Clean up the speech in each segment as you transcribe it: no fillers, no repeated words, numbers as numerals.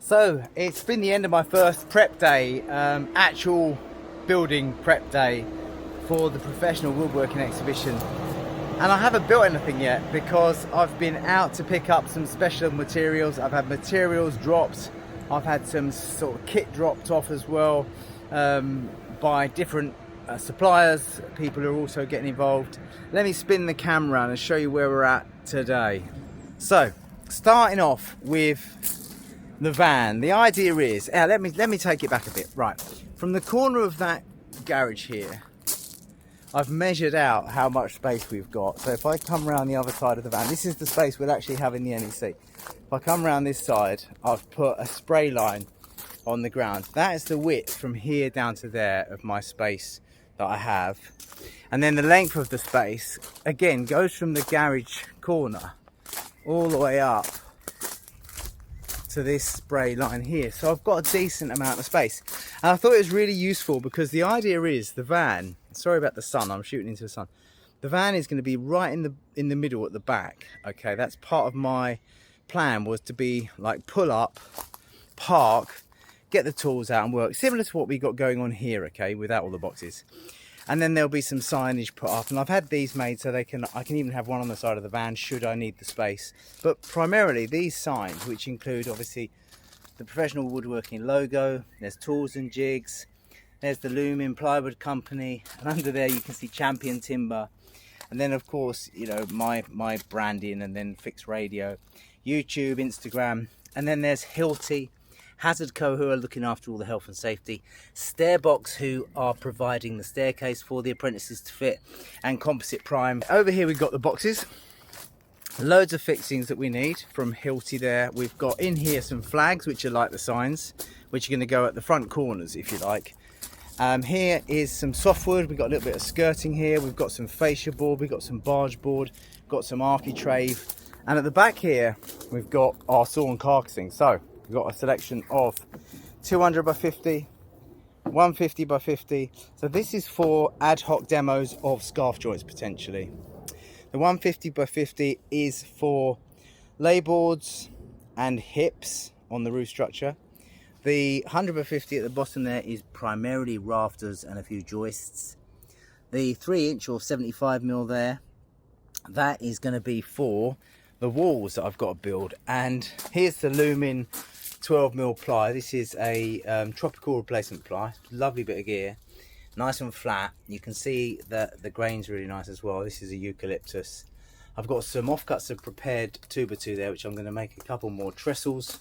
So it's been the end of my first prep day, actual building prep day for the Professional Woodworking Exhibition. And I haven't built anything yet because I've been out to pick up some special materials. I've had materials dropped. I've had some sort of kit dropped off as well by different suppliers. People are also getting involved. Let me spin the camera around and show you where we're at today. So starting off with the van, the idea is, let me take it back a bit. Right, from the corner of that garage here, I've measured out how much space we've got. So if I come around the other side of the van, this is the space we'll actually have in the NEC. If I come around this side, I've put a spray line on the ground. That is the width from here down to there of my space that I have. And then the length of the space, again, goes from the garage corner all the way up to this spray line here. So I've got a decent amount of space. And I thought it was really useful because the idea is the van, sorry about the sun, I'm shooting into the sun. The van is going to be right in the middle at the back. Okay, that's part of my plan, was to be like pull up, park, get the tools out and work, similar to what we got going on here, okay, without all the boxes. And then there'll be some signage put up, and I've had these made so I can even have one on the side of the van should I need the space. But primarily these signs, which include obviously the Professional Woodworking logo, there's tools and jigs, there's the Lumen Plywood Company, and under there you can see Champion Timber, and then of course, you know, my branding, and then Fixed Radio, YouTube, Instagram, and then there's Hilti, Hazard Co, who are looking after all the health and safety, Stairbox, who are providing the staircase for the apprentices to fit, and Composite Prime. Over here we've got the boxes, loads of fixings that we need from Hilti there. We've got in here some flags, which are like the signs, which are going to go at the front corners if you like. Here is some softwood. We've got a little bit of skirting here. We've got some fascia board, we've got some barge board, got some architrave, and at the back here we've got our saw and carcassing. So we've got a selection of 200 by 50, 150 by 50. So this is for ad hoc demos of scarf joints potentially. The 150 by 50 is for lay boards and hips on the roof structure. The 100 by 50 at the bottom there is primarily rafters and a few joists. The 3-inch or 75mm there, that is going to be for the walls that I've got to build. And here's the Lumen 12mm ply. This is a tropical replacement ply, lovely bit of gear, nice and flat. You can see that the grain's really nice as well. This is a eucalyptus. I've got some offcuts of prepared 2x2 there, which I'm going to make a couple more trestles,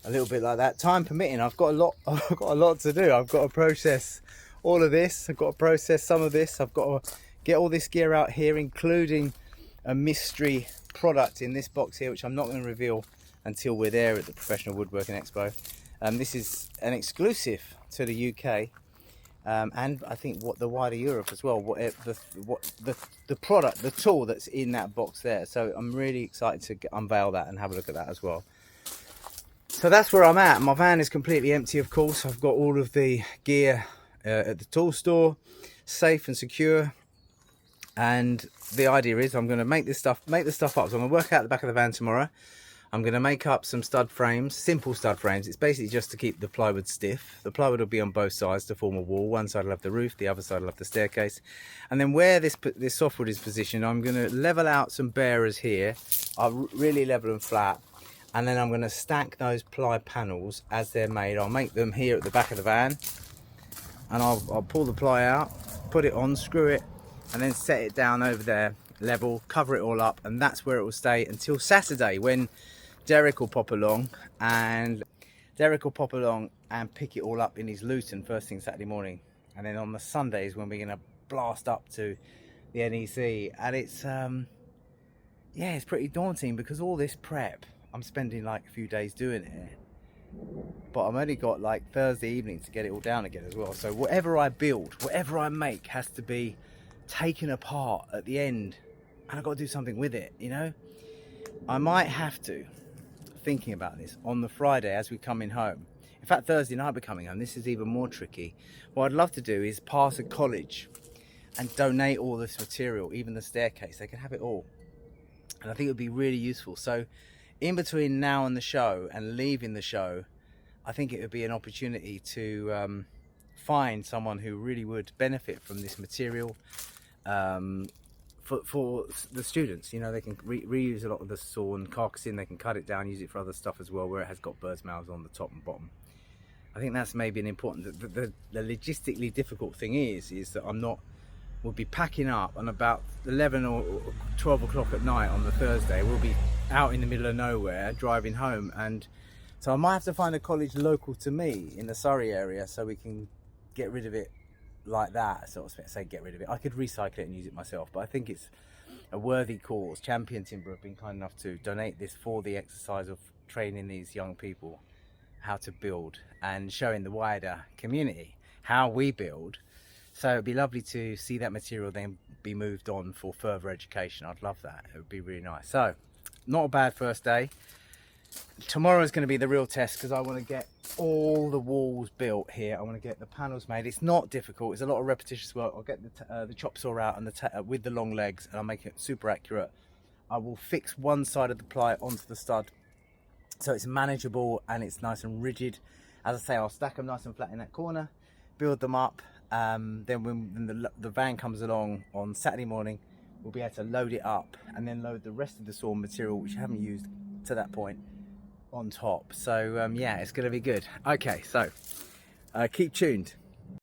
a little bit like that. Time permitting, I've got a lot to do. I've got to process all of this, I've got to process some of this, I've got to get all this gear out here, including a mystery product in this box here, which I'm not going to reveal until we're there at the Professional Woodworking Expo. This is an exclusive to the UK, and I think the wider Europe as well. The product, the tool that's in that box there. So I'm really excited to unveil that and have a look at that as well. So that's where I'm at. My van is completely empty, of course. I've got all of the gear at the tool store, safe and secure. And the idea is I'm going to make the stuff up. So I'm going to work out the back of the van tomorrow. I'm going to make up some stud frames, simple stud frames. It's basically just to keep the plywood stiff. The plywood will be on both sides to form a wall. One side will have the roof, the other side will have the staircase. And then where this softwood is positioned, I'm going to level out some bearers here. I'll really level and flat. And then I'm going to stack those ply panels as they're made. I'll make them here at the back of the van, and I'll pull the ply out, put it on, screw it, and then set it down over there, level, cover it all up, and that's where it will stay until Saturday, when Derek will pop along and pick it all up in his Luton first thing Saturday morning. And then on the Sundays when we're going to blast up to the NEC, and it's yeah, it's pretty daunting because all this prep, I'm spending like a few days doing it, but I've only got like Thursday evening to get it all down again as well. So whatever I build, whatever I make, has to be taken apart at the end, and I've got to do something with it, you know. I might have to, thinking about this, on the Friday as we're coming home. In fact, Thursday night we're coming home. This is even more tricky. What I'd love to do is pass a college and donate all this material, even the staircase. They can have it all, and I think it would be really useful. So in between now and the show and leaving the show, I think it would be an opportunity to find someone who really would benefit from this material. For the students, you know, they can reuse a lot of the sawn carcassing. They can cut it down, use it for other stuff as well, where it has got birds' mouths on the top and bottom. I think that's maybe an important. The logistically difficult thing is that we'll be packing up, and about 11 or 12 o'clock at night on the Thursday, we'll be out in the middle of nowhere driving home, and so I might have to find a college local to me in the Surrey area so we can get rid of it like that, sort of say get rid of it. I could recycle it and use it myself, but I think it's a worthy cause. Champion Timber have been kind enough to donate this for the exercise of training these young people how to build and showing the wider community how we build. So it'd be lovely to see that material then be moved on for further education. I'd love that. It would be really nice. So not a bad first day. Tomorrow is going to be the real test, because I want to get all the walls built here. I want to get the panels made. It's not difficult. It's a lot of repetitious work. I'll get the chop saw out and with the long legs, and I'll make it super accurate. I will fix one side of the ply onto the stud so it's manageable and it's nice and rigid. As I say, I'll stack them nice and flat in that corner, build them up. Then when the van comes along on Saturday morning, we'll be able to load it up and then load the rest of the sawn material, which I haven't used to that point, on top. So yeah, it's going to be good. Okay, so keep tuned.